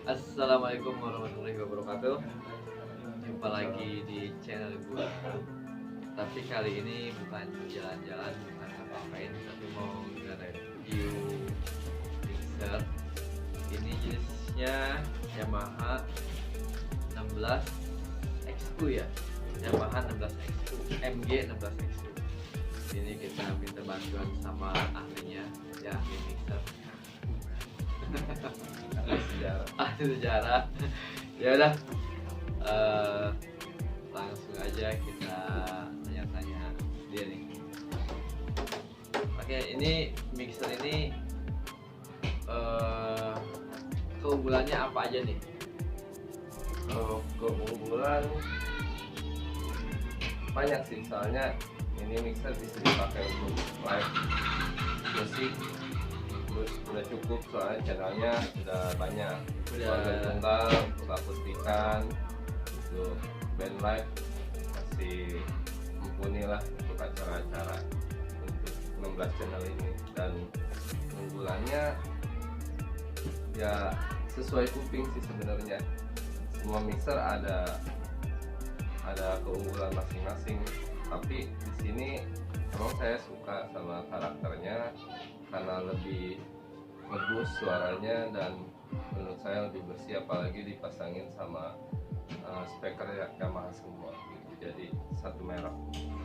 Assalamualaikum warahmatullahi wabarakatuh. Jumpa lagi di channel gue. Tapi kali ini bukan jalan-jalan, bukan apa-apain, tapi mau nge-review mixer. Ini jenisnya Yamaha 16X2 ya. Yamaha 16X2, MG 16X2. Ini kita minta bantuan sama ahlinya, ya ahli mixer. Ahli sejarah. Ya udah, langsung aja kita tanya-tanya dia nih. Oke, ini mixer ini keunggulannya apa aja nih? Keunggulan banyak sih, soalnya ini mixer bisa dipakai untuk live musik, terus udah cukup soalnya channelnya sudah banyak, keluarga tunggal untuk akustikan, untuk band live masih mumpuni lah untuk acara-acara untuk 16 channel ini. Dan keunggulannya ya sesuai kuping sih sebenarnya. Semua mixer ada keunggulan masing-masing, tapi di sini memang saya suka sama karakternya karena lebih bagus suaranya dan menurut saya lebih bersih, apalagi dipasangin sama speaker Yamaha semua gitu. Jadi satu merek.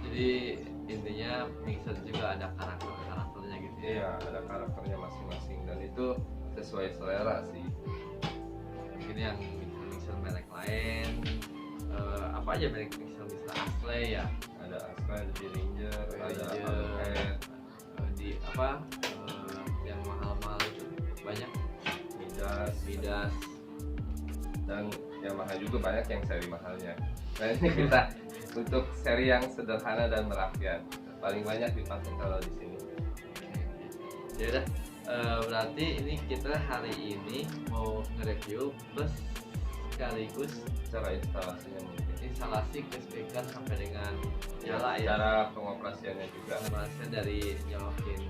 Jadi intinya mixer juga ada karakternya gitu ya. Iya, ada karakternya masing-masing dan itu sesuai selera sih. Mungkin yang mixer merek lain, apa aja merek mixer, bisa Ashley ya, Ada Astra, ada Behringer, ada Aluhead, di apa yang mahal-mahal itu banyak, Midas. Dan Yamaha juga banyak yang seri mahalnya. Nah ini kita untuk seri yang sederhana dan merakyat, paling banyak dipakai kalau di sini. Ya udah, berarti ini kita hari ini mau nge-review plus sekaligus Cara instalasinya mungkin, instalasi ke speaker sampai dengan nyala ya. cara pengoperasiannya juga. Pembahasan dari nyolokin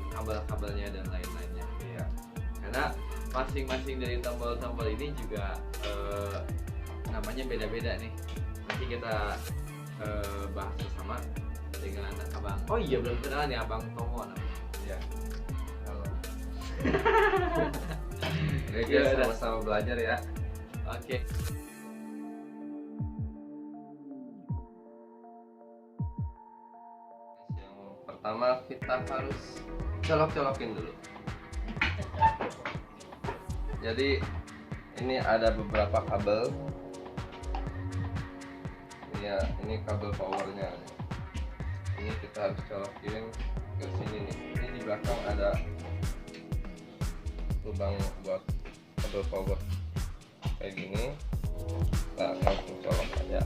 kabel-kabelnya dan lain-lainnya. Iya. Karena masing-masing dari tombol-tombol ini juga namanya beda-beda nih. Nanti kita bahas bersama dengan abang. Oh iya, belum kenalan ya abang Tomo namanya. Iya. Halo. Oke, Ya guys, udah. sama-sama belajar ya. Oke. Yang pertama kita harus colok-colokin dulu. Jadi ini ada beberapa kabel. Ya, ini kabel powernya. Ini kita harus colokin ke sini nih. Ini di belakang ada lubang buat kabel power kayak gini. Kita langsung colok aja.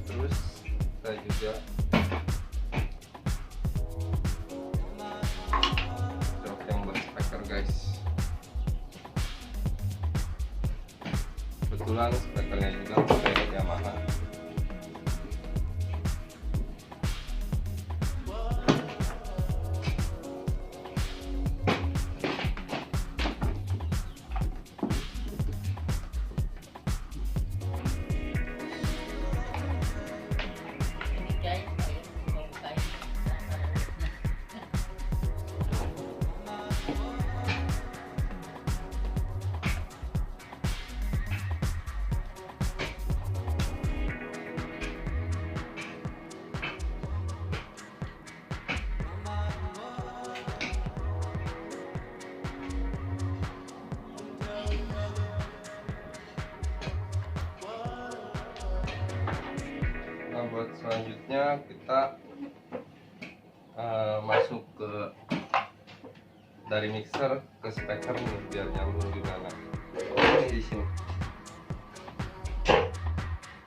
Terus kita juga colok yang buat speaker, guys. Kebetulan speakernya juga pakai Yamaha. Nah, buat selanjutnya kita masuk ke dari mixer ke speaker nih biar nyambung gimana. Ini di sini.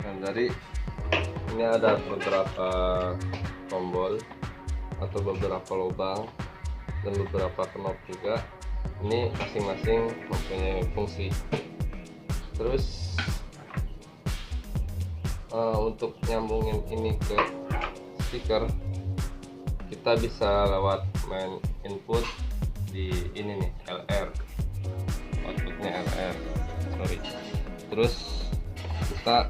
Dan dari ini ada beberapa tombol atau beberapa lubang dan beberapa knob juga. Ini masing-masing mempunyai fungsi. Terus untuk nyambungin ini ke speaker, kita bisa lewat main input di ini nih, LR, outputnya LR, sorry. Terus kita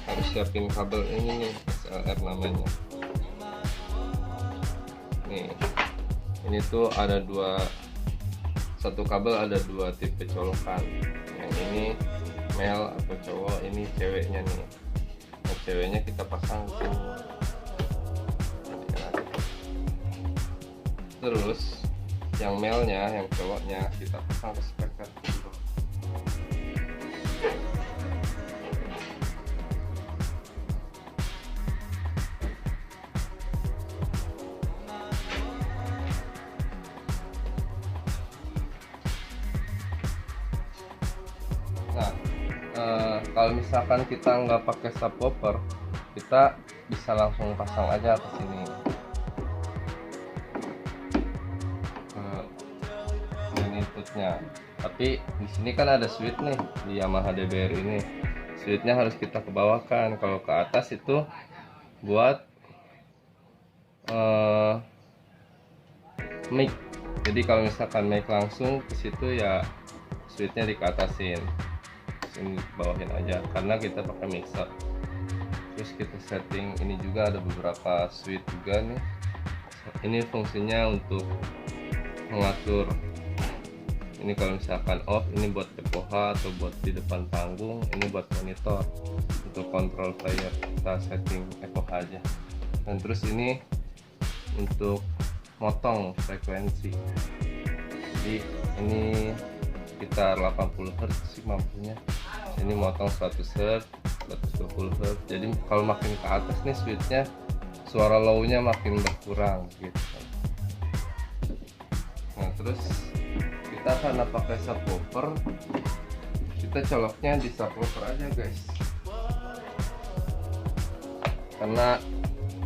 harus siapin kabel ini nih, SLR namanya nih. Ini tuh ada satu kabel ada dua tipe colokan, yang ini male atau cowok, ini ceweknya nih. Yang ceweknya kita pasang ke sini. Terus yang male-nya, yang cowoknya kita pasang ke speaker. Nah, kalau misalkan kita nggak pakai subwoofer, kita bisa langsung pasang aja ke sini. Inputnya, tapi di sini kan ada switch nih di Yamaha DBR ini. Switchnya harus kita kebawahkan. Kalau ke atas itu buat mic. Jadi kalau misalkan mic langsung ke situ ya switchnya dikeatasin, sini bawahin aja karena kita pakai mixer. Terus kita setting ini juga ada beberapa switch juga nih. Ini fungsinya untuk mengatur. Ini kalau misalkan off, ini buat FOH atau buat di depan panggung, ini buat monitor untuk kontrol player, kita setting FOH aja. Dan terus ini untuk motong frekuensi, jadi ini sekitar 80 Hz sih mampunya. Ini motong 100 Hz, 120 Hz. Jadi kalau makin ke atas nih switchnya, suara low-nya makin berkurang gitu. Nah terus kita karena pakai subwoofer, kita coloknya di subwoofer aja guys, karena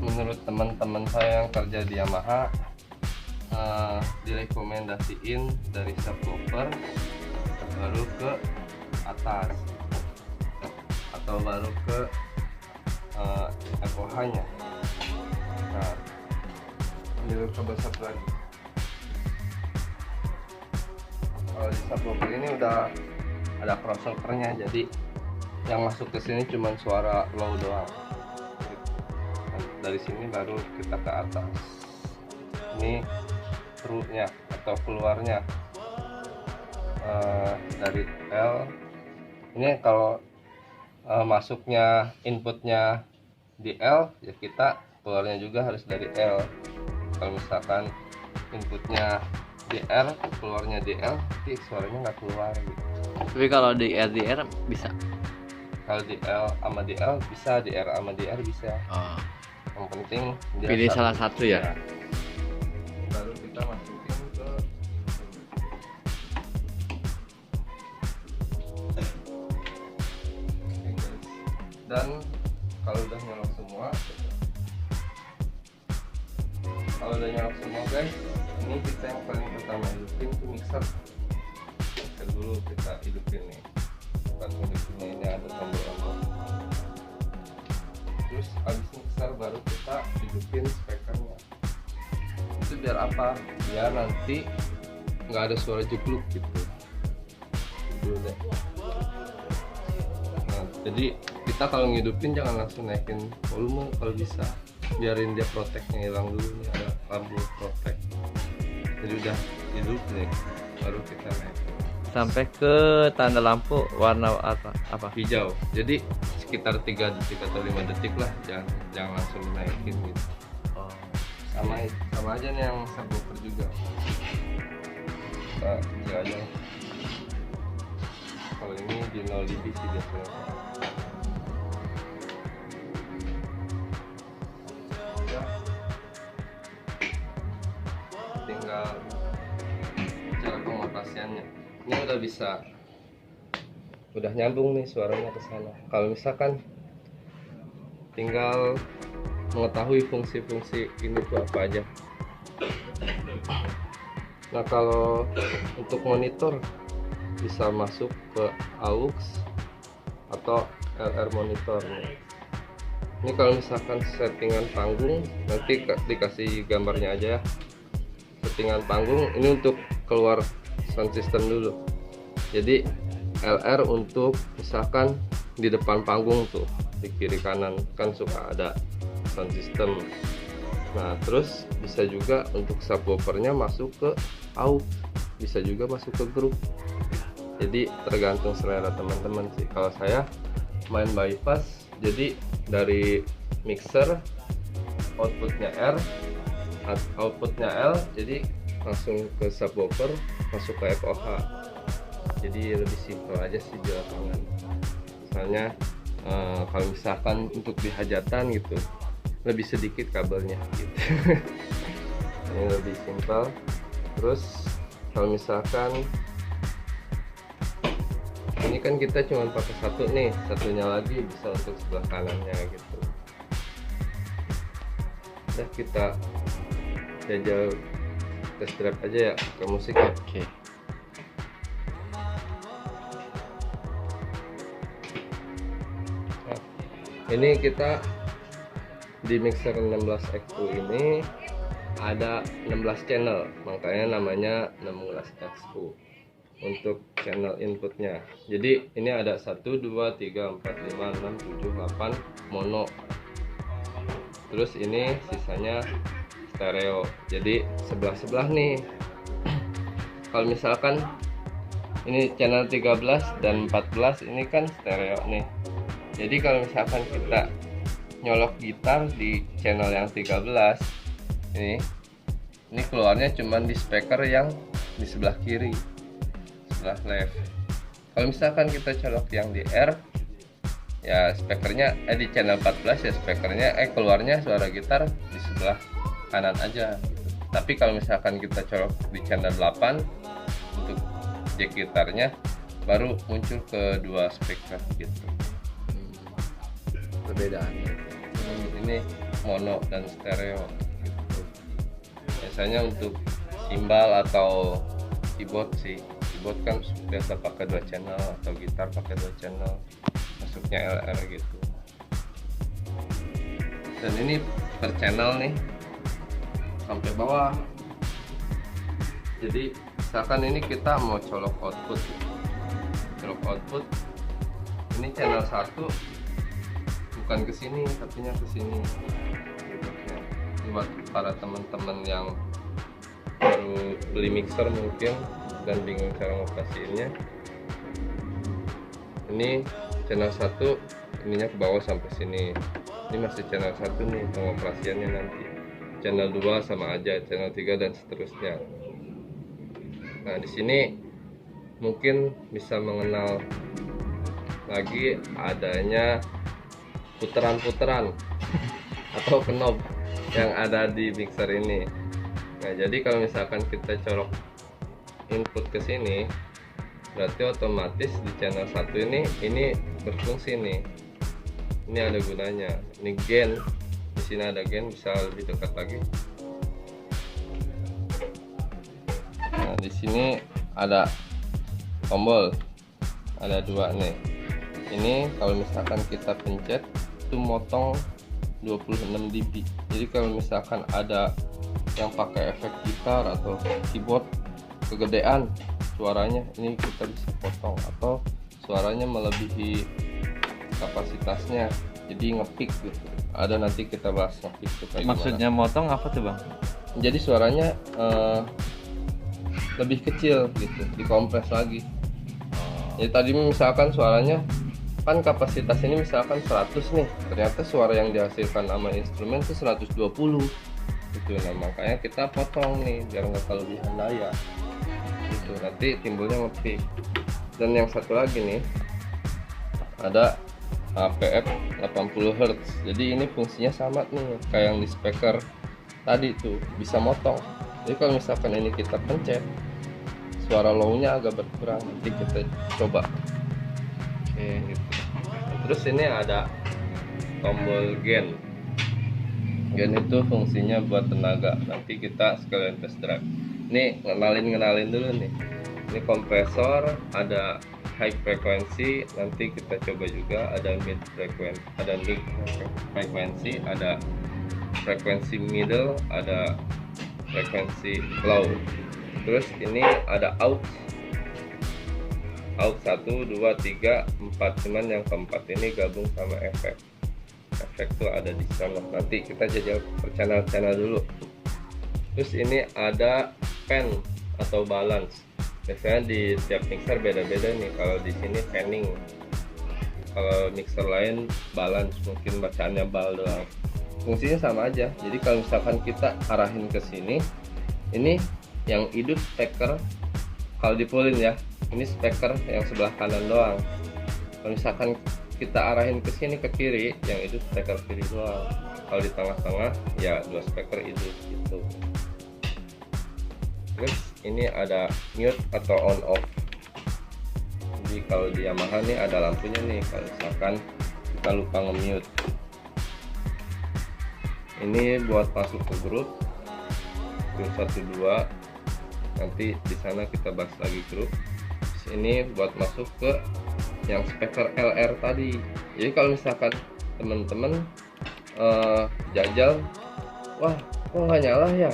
menurut teman-teman saya yang kerja di Yamaha direkomendasiin dari subwoofer baru ke atas atau baru ke FOH nya. Nah ini kabel satu lagi. Kalau di subwoofer ini udah ada crossovernya, jadi yang masuk ke sini cuma suara low doang. Dan dari sini baru kita ke atas. Ini through-nya atau keluarnya dari L. Ini kalau masuknya inputnya di L, ya kita keluarnya juga harus dari L. Kalau misalkan inputnya di R, keluarnya di L, tapi suaranya nggak keluar gitu. Tapi kalau di RDR bisa? Kalau di L sama di L bisa, di R sama di R bisa. Oh. Yang penting dia Pilih salah satu ya. Baru kita masukin ke dan kalau udah nyala semua, guys, ini kita yang paling pertama hidupin tuh mixer dulu. Kita hidupin nih, bukan hidupinnya ini ada tombol-tombol. Terus habis mixer baru kita hidupin speakernya. Itu biar apa? Biar nanti nggak ada suara jegluk gitu. Dulu deh. Nah, jadi kita kalau ngidupin jangan langsung naikin volume kalau bisa, biarin dia proteknya hilang dulu nih, ada lampu protek. Jadi udah hidup nih, baru kita naikin sampai ke tanda lampu warna apa? Hijau. Jadi sekitar 3 detik atau 5 detik lah, jangan langsung naikin gitu. Oh. Sama aja nih yang subwoofer juga. Kita hijau aja. Kalau ini di 0 dB sih biasanya. Ya. Tinggal cara pengotasiannya. Ini udah bisa, udah nyambung nih suaranya ke sana. Kalau misalkan tinggal mengetahui fungsi-fungsi ini tuh apa aja. Nah kalau untuk monitor bisa masuk ke AUX atau LR monitor nih. Ini kalau misalkan settingan panggung, nanti dikasih gambarnya aja ya. Settingan panggung ini untuk keluar sound system dulu. Jadi LR untuk misalkan di depan panggung tuh, di kiri kanan kan suka ada sound system. Nah terus bisa juga untuk subwoofernya masuk ke aux, bisa juga masuk ke grup. Jadi tergantung selera teman-teman sih. Kalau saya main bypass, jadi dari mixer outputnya R, outputnya L, jadi langsung ke subwoofer, masuk ke FOH. Jadi lebih simpel aja sih di lapangan. Misalnya kalau misalkan untuk di hajatan gitu, lebih sedikit kabelnya gitu. Ini lebih simpel. Terus kalau misalkan ini kan kita cuma pakai satu nih, satunya lagi bisa untuk sebelah kanannya gitu. Udah kita jajal test drive aja ya ke musik ya. Oke. Nah, ini kita di mixer 16X2 ini ada 16 channel, makanya namanya 16X2 untuk channel inputnya. Jadi ini ada 1, 2, 3, 4, 5, 6, 7, 8 mono. Terus ini sisanya stereo. Jadi sebelah-sebelah nih. Kalau misalkan ini channel 13 dan 14 ini kan stereo nih. Jadi kalau misalkan kita nyolok gitar di channel yang 13 ini keluarnya cuman di speaker yang di sebelah kiri, sebelah left. Kalau misalkan kita colok yang di R, ya speakernya di channel 14 ya speakernya keluarnya suara gitar di sebelah kanan aja gitu. Tapi kalau misalkan kita colok di channel 8 untuk jack gitarnya baru muncul ke dua speaker gitu. Perbedaannya. Ini mono dan stereo gitu. Biasanya untuk timbal atau keyboard sih, keyboard kan biasa pakai 2 channel atau gitar pakai 2 channel, masuknya LR gitu. Dan ini per channel nih sampai bawah. Jadi misalkan ini kita mau colok output, ini channel 1 bukan ke sini tapi ke sini. Ini buat para teman-teman yang baru beli mixer mungkin dan bingung cara ngoperasiinnya. Ini channel 1 ininya ke bawah sampai sini. Ini masih channel 1 nih pengoperasiannya nanti. Channel 2 sama aja, channel 3 dan seterusnya. Nah, di sini mungkin bisa mengenal lagi adanya putaran-putaran atau knob yang ada di mixer ini. Nah, jadi kalau misalkan kita colok input ke sini, berarti otomatis di channel 1 ini berfungsi nih. Ini ada gunanya. Ini gain. Di sini ada gain, bisa lebih dekat lagi. Nah, di sini ada tombol. Ada 2 nih. Ini kalau misalkan kita pencet itu motong 26 dB. Jadi kalau misalkan ada yang pakai efek gitar atau keyboard kegedean suaranya, ini kita bisa potong, atau suaranya melebihi kapasitasnya jadi ngepick gitu. Ada nanti kita bahas ngepick itu kayak Maksudnya gimana. motong apa tuh bang? Jadi suaranya lebih kecil gitu, dikompres lagi. Jadi tadi misalkan suaranya kan kapasitas ini misalkan 100 nih, ternyata suara yang dihasilkan sama instrumen itu 120 gitu. Nah makanya kita potong nih biar nggak kelebihan daya gitu, nanti timbulnya ngepick. Dan yang satu lagi nih ada APF 80 Hz. Jadi ini fungsinya sama nih kayak yang di speaker tadi tuh, bisa motong. Jadi kalau misalkan ini kita pencet, suara low-nya agak berkurang. Nanti kita coba. Oke, gitu. Terus ini ada tombol gain. Gain itu fungsinya buat tenaga. Nanti kita sekalian test drive. Ini ngenalin dulu nih. Ini kompresor, ada high frekuensi, nanti kita coba juga ada mid frekuensi, ada mid frekuensi, ada frekuensi middle, ada frekuensi low. Terus ini ada aux 1, 2, 3, 4, cuman yang keempat ini gabung sama efek tuh ada di sana. Nanti kita jajal per channel dulu. Terus ini ada pan atau balance. Biasanya di tiap mixer beda-beda nih. Kalau di sini panning, kalau mixer lain balance, mungkin bacaannya bal doang. Fungsinya sama aja. Jadi kalau misalkan kita arahin ke sini, ini yang hidup speaker kalau dipulin ya, ini speaker yang sebelah kanan doang. Kalau misalkan kita arahin ke sini ke kiri, yang itu speaker kiri doang. Kalau di tengah-tengah ya dua speaker itu gitu. Terus ini ada mute atau on off. Jadi kalau di Yamaha nih ada lampunya nih, kalau misalkan kita lupa nge-mute. Ini buat masuk ke grup 1, 2. Nanti di sana kita bahas lagi grup. Terus ini buat masuk ke yang speaker LR tadi. Jadi kalau misalkan teman-teman jajal, wah kok nggak nyala ya,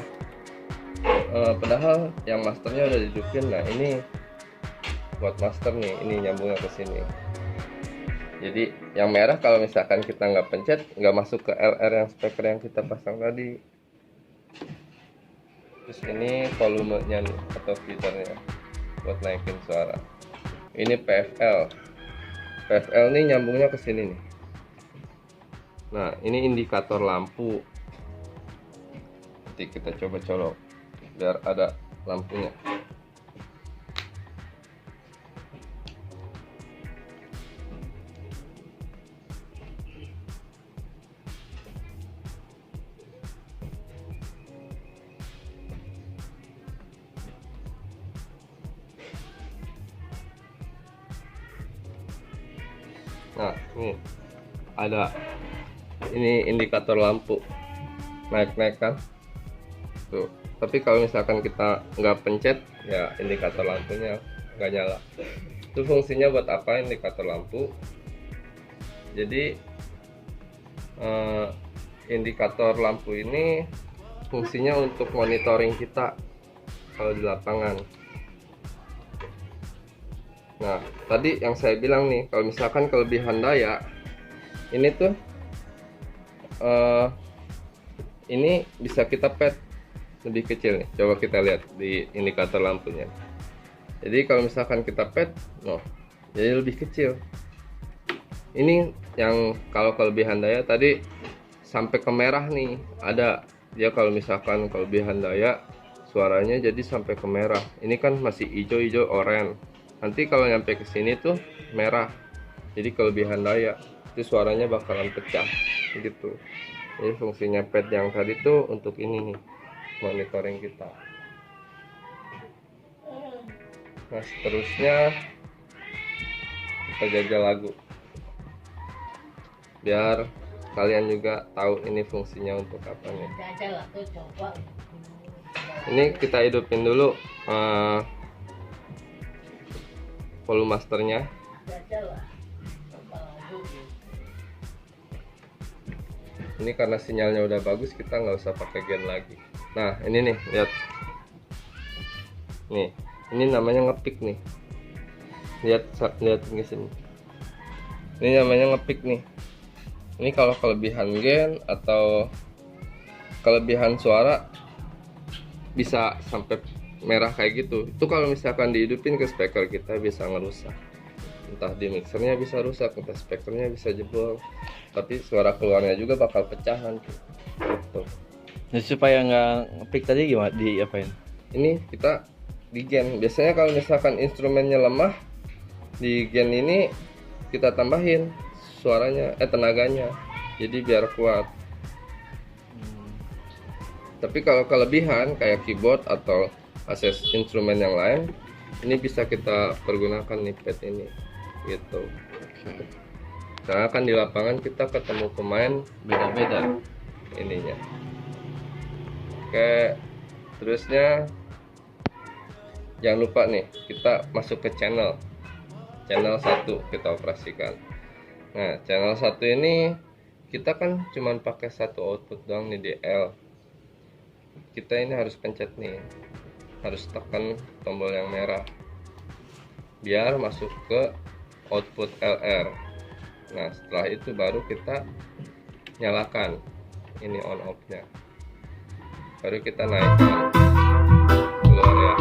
padahal yang masternya udah dihidupin. Nah ini buat master nih, ini nyambungnya ke sini. Jadi yang merah kalau misalkan kita nggak pencet, nggak masuk ke LR yang speaker yang kita pasang tadi. Terus ini volumenya nih, atau filternya buat naikin suara. Ini PFL nih nyambungnya ke sini nih. Nah ini indikator lampu. Nanti kita coba colok biar ada lampunya. Nah ini ada, ini indikator lampu naik kan tuh. Tapi kalau misalkan kita nggak pencet ya indikator lampunya nggak nyala. Itu fungsinya buat apa indikator lampu? Jadi indikator lampu ini fungsinya untuk monitoring kita kalau di lapangan. Nah tadi yang saya bilang nih, kalau misalkan kelebihan daya ini tuh ini bisa kita pet lebih kecil nih. Coba kita lihat di indikator lampunya. Jadi kalau misalkan kita pet, jadi lebih kecil. Ini yang kalau kelebihan daya tadi sampai ke merah nih ada. Dia kalau misalkan kelebihan daya suaranya jadi sampai ke merah. Ini kan masih hijau-hijau oranye. Nanti kalau nyampe ke sini tuh merah. Jadi kelebihan daya. Itu suaranya bakalan pecah gitu. Jadi fungsinya pad yang tadi tuh untuk ini nih, monitoring kita. Nah seterusnya kita jajal lagu biar kalian juga tahu ini fungsinya untuk apa nih. Ini kita hidupin dulu volume masternya. Ini karena sinyalnya udah bagus, kita nggak usah pakai gen lagi. Nah ini nih, lihat nih, ini namanya ngepick nih. Lihat di sini, ini namanya ngepick nih. Ini kalau kelebihan gen atau kelebihan suara bisa sampai merah kayak gitu. Itu kalau misalkan dihidupin ke speaker kita bisa ngerusak. Entah di mixernya bisa rusak, entah speakernya bisa jebol. Tapi suara keluarnya juga bakal pecah nanti. Gitu. Nah, supaya nggak pick tadi gimana diapain? Ini kita di gen. Biasanya kalau misalkan instrumennya lemah, di gen ini kita tambahin suaranya, tenaganya. Jadi biar kuat. Tapi kalau kelebihan kayak keyboard atau akses instrumen yang lain, ini bisa kita pergunakan nih pad ini gitu. Karena kan di lapangan kita ketemu pemain beda-beda ininya. Oke, terusnya jangan lupa nih kita masuk ke channel. channel 1 kita operasikan. Nah, channel 1 ini kita kan cuman pakai satu output doang nih, di L. Kita ini harus pencet nih, harus tekan tombol yang merah biar masuk ke output LR. Nah, setelah itu baru kita nyalakan ini on off nya, baru kita naikkan keluar ya.